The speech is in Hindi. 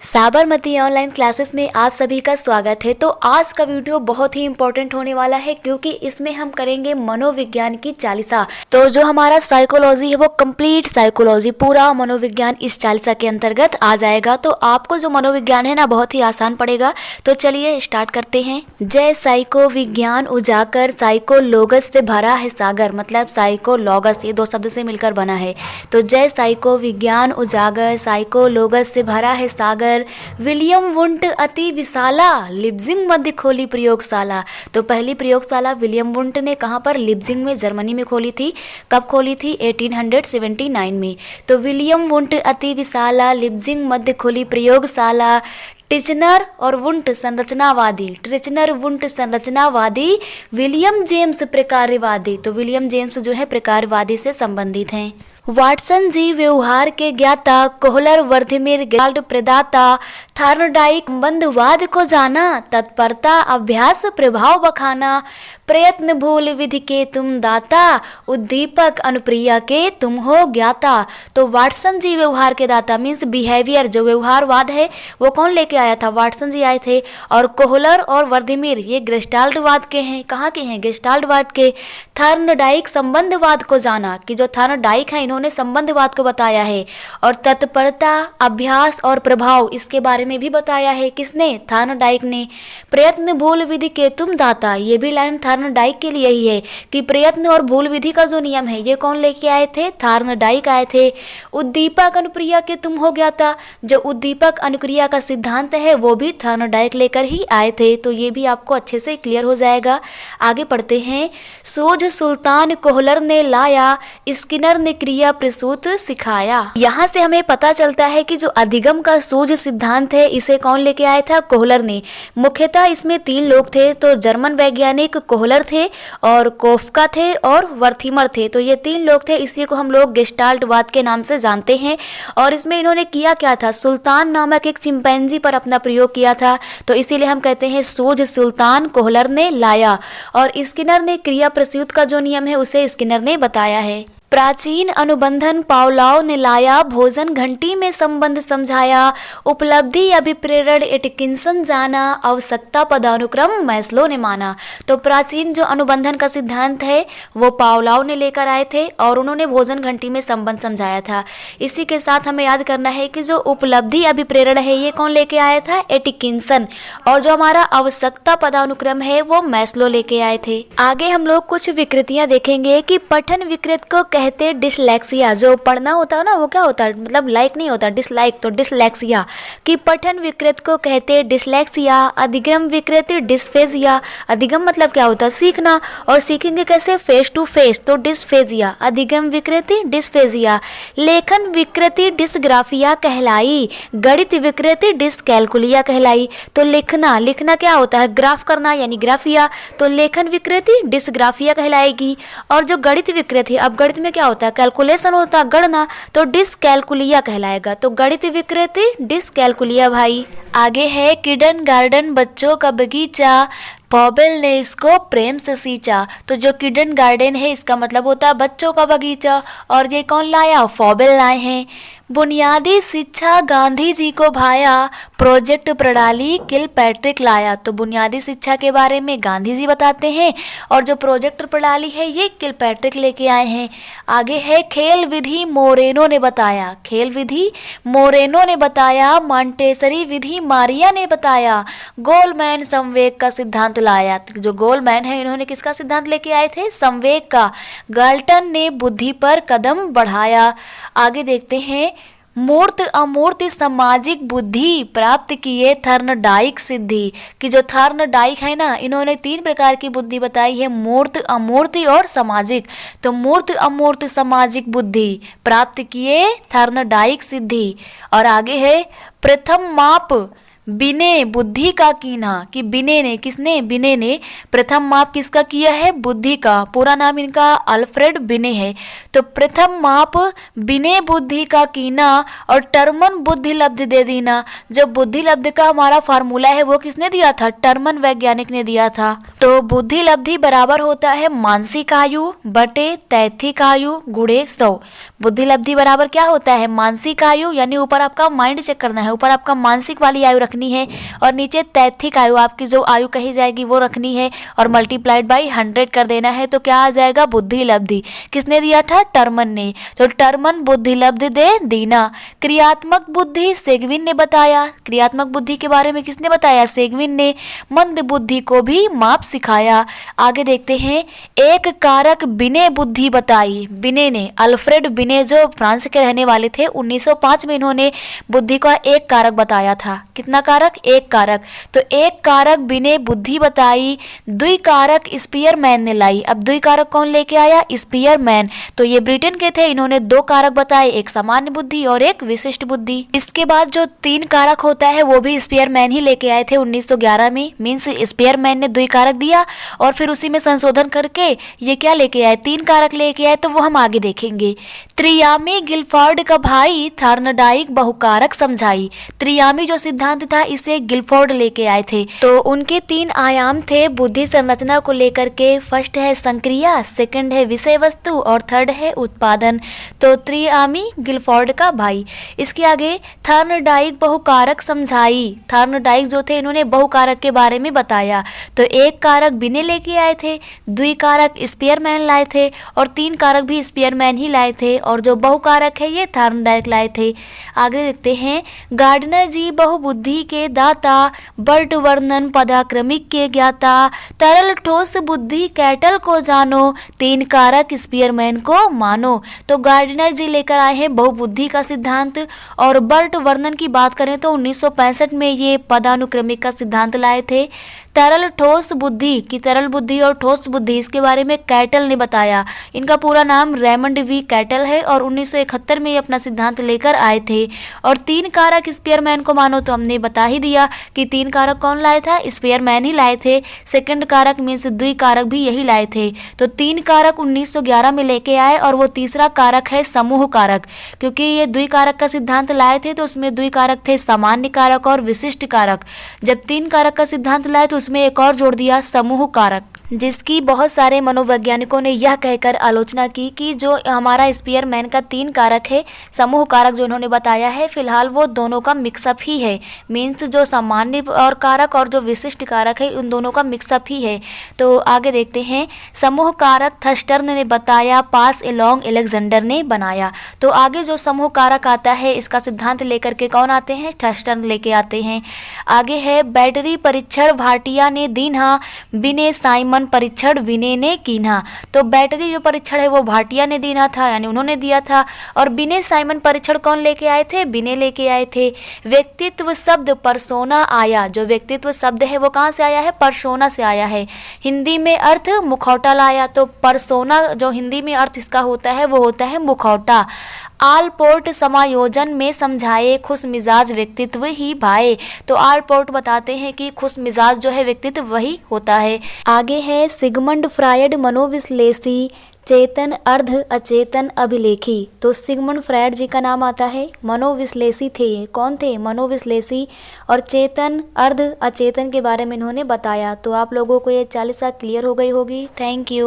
साबरमती ऑनलाइन क्लासेस में आप सभी का स्वागत है। तो आज का वीडियो बहुत ही इम्पोर्टेंट होने वाला है क्योंकि इसमें हम करेंगे मनोविज्ञान की चालीसा। तो जो हमारा साइकोलॉजी है वो कंप्लीट साइकोलॉजी पूरा मनोविज्ञान इस चालीसा के अंतर्गत आ जाएगा। तो आपको जो मनोविज्ञान है ना बहुत ही आसान पड़ेगा। तो चलिए स्टार्ट करते हैं। जय साइको विज्ञान उजागर, साइकोलोगस से भरा है सागर, मतलब साइकोलॉगस ये दो शब्द से मिलकर बना है। तो जय साइको विज्ञान उजागर, साइकोलोगस से भरा है सागर, विलियम वुंट अति विशाला, लिप्जिंग मध्य खोली प्रयोगशाला। तो पहली प्रयोगशाला विलियम वुंट ने कहाँ पर, लिप्जिंग में जर्मनी में खोली थी। कब खोली थी? 1879 में। तो विलियम वुंट अति विशाला, लिप्जिंग मध्य खोली प्रयोगशाला। टिचनर और वुंट संरचनावादी, टिचनर वुंट संरचनावादी, विलियम जेम्स प्रकारवादी। तो विलियम जेम्स जो है प्रकारवादी से संबंधित हैं। वाटसन जी व्यवहार के ज्ञाता, कोहलर वर्थिमिर गेस्टाल्ट प्रदाता, थार्नडाइक संबंधवाद को जाना, तत्परता अभ्यास प्रभाव बखाना, प्रयत्न भूल विधि के तुम दाता, उद्दीपक अनुप्रिया के तुम हो ज्ञाता। तो वाटसन जी व्यवहार के दाता मीन्स बिहेवियर, जो व्यवहारवाद है वो कौन लेके आया था? वाटसन जी आए थे। और कोहलर और वर्थिमिर ये गेस्टाल्टवाद के हैं। कहाँ के हैं? गेस्टाल्टवाद के। थार्नडाइक संबंधवाद को जाना, कि जो थार्नडाइक है उन्होंने संबंधवाद को बताया है। और तत्परता अभ्यास और प्रभाव इसके बारे में भी बताया है। किसने? थार्नडाइक ने। प्रयत्न भूल विधि के तुम दाता, ये भी लाइन थार्नडाइक के लिए ही है कि प्रयत्न और भूल विधि का जो नियम है ये कौन लेके आए थे? थार्नडाइक आए थे। उद्दीपक अनुक्रिया के तुम हो ज्ञाता, जो उद्दीपक अनुक्रिया का सिद्धांत है वो भी थार्नडाइक लेकर ही आए थे। तो ये भी आपको अच्छे से क्लियर हो जाएगा। आगे पढ़ते हैं। सोझ सुल्तान कोहलर ने लाया, स्किनर ने क्रिया प्रसूत सिखाया। यहाँ से हमें पता चलता है कि जो अधिगम का सूझ सिद्धांत है इसे कौन लेके आया था? कोहलर ने। मुख्यतः इसमें तीन लोग थे। तो जर्मन वैज्ञानिक कोहलर थे और कोफ्का थे और वर्थिमर थे। तो ये तीन लोग थे, इसी को हम लोग गेस्टाल्टवाद के नाम से जानते हैं। और इसमें इन्होंने किया क्या था? सुल्तान नामक एक चिंपैंजी पर अपना प्रयोग किया था। तो इसीलिए हम कहते हैं सूझ सुल्तान कोहलर ने लाया। और स्किनर ने क्रिया प्रसूत का जो नियम है उसे स्किनर ने बताया है। प्राचीन अनुबंधन पावलाव ने लाया, भोजन घंटी में संबंध समझाया, उपलब्धि अभिप्रेरण एटकिंसन जाना, आवश्यकता पदानुक्रम मैस्लो ने माना। तो प्राचीन जो अनुबंधन का सिद्धांत है वो पावलाव ने लेकर आए थे और उन्होंने भोजन घंटी में संबंध समझाया था। इसी के साथ हमें याद करना है कि जो उपलब्धि अभिप्रेरण है ये कौन लेके आया था? एटकिंसन। और जो हमारा आवश्यकता पदानुक्रम है वो मैस्लो लेके आए थे। आगे हम लोग कुछ विकृतियां देखेंगे कि पठन विकृत को कहते डिसलेक्सिया। जो पढ़ना होता है ना वो क्या होता है, मतलब लाइक नहीं होता, डिसलाइक। तो डिसलेक्सिया कि पठन विकृत को कहते डिसलेक्सिया। अधिगम विकृति डिस्फेजिया। अधिगम मतलब क्या होता है? सीखना। और सीखेंगे कैसे? Face to face. तो डिस्फेजिया, अधिगम विकृति डिस्फेजिया। लेखन विकृति डिसग्राफिया कहलाई। गणित विकृति डिसकैलकुलिया कहलाई। तो लिखना, लिखना क्या होता है? ग्राफ करना यानी ग्राफिया। तो लेखन विकृति डिसग्राफिया कहलाएगी। और जो गणित विकृति, अब गणित में क्या होता है? कैलकुलेशन होता है, गणना। तो डिसकैलकुलिया कहलाएगा। तो गणित विकृति डिसकैलकुलिया भाई। आगे है किडन गार्डन बच्चों का बगीचा, फॉबेल ने इसको प्रेम से सींचा। तो जो किडन गार्डन है इसका मतलब होता है बच्चों का बगीचा। और ये कौन लाया? फॉबेल लाए हैं। बुनियादी शिक्षा गांधी जी को भाया, प्रोजेक्ट प्रणाली किलपैट्रिक लाया। तो बुनियादी शिक्षा के बारे में गांधी जी बताते हैं और जो प्रोजेक्ट प्रणाली है ये किलपैट्रिक लेके आए हैं। आगे है खेल विधि मोरेनो ने बताया। खेल विधि मोरेनो ने बताया। मॉन्टेसरी विधि मारिया ने बताया। गोलमैन संवेग का सिद्धांत लाया। तो जो गोलमैन है इन्होंने किसका सिद्धांत लेके आए थे? संवेग का। गाल्टन ने बुद्धि पर कदम बढ़ाया। आगे देखते हैं। मूर्त अमूर्त सामाजिक बुद्धि प्राप्त किए थर्नडाइक सिद्धि। कि जो थर्नडाइक है ना इन्होंने तीन प्रकार की बुद्धि बताई है, मूर्त अमूर्त और सामाजिक। तो मूर्त अमूर्त सामाजिक बुद्धि प्राप्त किए थर्नडाइक सिद्धि। और आगे है प्रथम माप बिने बुद्धि का कीन्हा, कि बिने ने, किसने, बिने ने प्रथम माप किसका किया है, बुद्धि का। पूरा नाम इनका अल्फ्रेड बिने है। तो प्रथम माप बिने बुद्धि का कीना और टर्मन बुद्धि लब्ध दे दीना। जो बुद्धि लब्ध का हमारा फार्मूला है वो किसने दिया था, टर्मन वैज्ञानिक ने दिया था। तो बुद्धि लब्धि बराबर होता है मानसिक आयु बटे तैथिक आयु गुणे 100। बुद्धि लब्धि बराबर क्या होता है, मानसिक आयु, यानी ऊपर आपका माइंड चेक करना है, ऊपर आपका मानसिक वाली आयु रखनी है और नीचे तैथिक आयु आपकी जो आयु कही जाएगी वो रखनी है और मल्टीप्लाइड बाई 100 कर देना है। तो क्या आ जाएगा, बुद्धि लब्धि। किसने दिया था, टर्मन ने। तो टर्मन बुद्धि लब्धि दे दीना। क्रियात्मक बुद्धि सेगविन ने बताया। क्रियात्मक बुद्धि के बारे में किसने बताया, सेगविन ने। मंद बुद्धि को भी माप सिखाया। आगे देखते हैं, एक कारक बिने बुद्धि बताई। बिने ने, अल्फ्रेड बिने जो फ्रांस के रहने वाले थे, 1905 में इन्होंने बुद्धि का एक कारक बताया था। कितना कारक, एक कारक। तो एक कारक बिने बुद्धि बताई, द्वि कारक स्पीयरमैन ने लाई। अब द्वि कारक कौन लेके आया, स्पीयरमैन। तो ये ब्रिटेन के थे, इन्होंने 2 कारक बताए, एक सामान्य बुद्धि और एक विशिष्ट बुद्धि। इसके बाद जो 3 कारक होता है वो भी स्पीयरमैन ही लेके आए थे 1911 में। मीन्स स्पीयरमैन ने 2 कारक दिया और फिर उसी में संशोधन करके ये क्या लेके आए, 3 कारक लेके आए। तो वो हम आगे देखेंगे। त्रियामी गिलफोर्ड का भाई थॉर्नडाइक बहुकारक समझाई। त्रियामी जो सिद्धांत था इसे गिलफोर्ड लेके आए थे। तो उनके 3 आयाम थे बुद्धि संरचना को लेकर के। फर्स्ट है संक्रिया, सेकंड है विषय वस्तु और थर्ड है उत्पादन। तो त्रियामी गिलफोर्ड का भाई। इसके आगे थॉर्नडाइक बहुकारक समझाई। थॉर्नडाइक जो थे इन्होंने बहुकारक के बारे में बताया। तो एक कारक बिने लेके आए थे, द्वि कारक स्पीयरमैन लाए थे और 3 कारक भी स्पीयरमैन ही लाए थे और जो बहुकारक है ये थॉर्नडाइक लाए थे। आगे देखते हैं, गार्डनर जी बहुबुद्धि के दाता, बर्ट वर्णन पदाक्रमिक के ज्ञाता, तरल ठोस बुद्धि कैटल को जानो, 3 कारक स्पीयरमैन को मानो। तो गार्डनर जी लेकर आए हैं बहुबुद्धि का सिद्धांत और बर्ट वर्णन की बात करें तो 1965 में ये पदानुक्रमिक का सिद्धांत लाए थे। तरल ठोस बुद्धि की, तरल बुद्धि और ठोस बुद्धि, इसके बारे में कैटल ने बताया। इनका पूरा नाम रेमंड वी कैटल है और 1971 में ये अपना सिद्धांत लेकर आए थे। और 3 कारक स्पीयरमैन को मानो तो हमने बता ही दिया कि 3 कारक कौन लाए था, स्पीयरमैन ही लाए थे। सेकंड कारक मीन्स द्वि कारक भी यही लाए थे। तो 3 कारक 1911 में लेके आए और वो तीसरा कारक है समूह कारक। क्योंकि ये द्वि कारक का सिद्धांत लाए थे तो उसमें द्वि कारक थे सामान्य कारक और विशिष्ट कारक। जब 3 कारक का सिद्धांत लाए तो उसमें एक और जोड़ दिया, समूह कारक, जिसकी बहुत सारे मनोवैज्ञानिकों ने यह कहकर आलोचना की कि जो हमारा स्पीयरमैन का 3 कारक है, समूह कारक जो इन्होंने बताया है, फिलहाल वो दोनों का मिक्सअप ही है। मीन्स जो सामान्य और कारक और जो विशिष्ट कारक है उन दोनों का मिक्सअप ही है। तो आगे देखते हैं, समूह कारक थर्स्टन ने बताया, पास एलोंग एलेक्जेंडर ने बनाया। तो आगे जो समूह कारक आता है इसका सिद्धांत लेकर के कौन आते हैं, थर्स्टन लेके आते हैं। आगे है, बैटरी परीक्षण भाटिया ने दीन्हा, बिने साइमन परीक्षण विने ने कीन्हा। तो बैटरी जो परीक्षण है वो भाटिया ने दीना था, यानी उन्होंने दिया था। और बिने साइमन परीक्षण कौन लेके आए थे, बिने लेके आए थे। व्यक्तित्व शब्द परसोना आया। जो व्यक्तित्व शब्द है वो कहाँ से आया है, परसोना से आया है। हिंदी में अर्थ मुखौटा लाया। तो परसोना जो हिंदी में अर्थ इसका होता है वो होता है मुखौटा। आलपोर्ट समायोजन में समझाए, खुश मिजाज व्यक्तित्व ही भाए। तो आलपोर्ट बताते हैं कि खुश मिजाज जो है व्यक्तित्व वही होता है। आगे है, सिगमंड फ्रायड मनोविश्लेषी, चेतन अर्ध अचेतन अभिलेखी। तो सिगमंड फ्रायड जी का नाम आता है, मनोविश्लेषी थे। कौन थे, मनोविश्लेषी। और चेतन अर्ध अचेतन के बारे में इन्होंने बताया। तो आप लोगों को ये 40 क्लियर हो गई होगी। Thank you.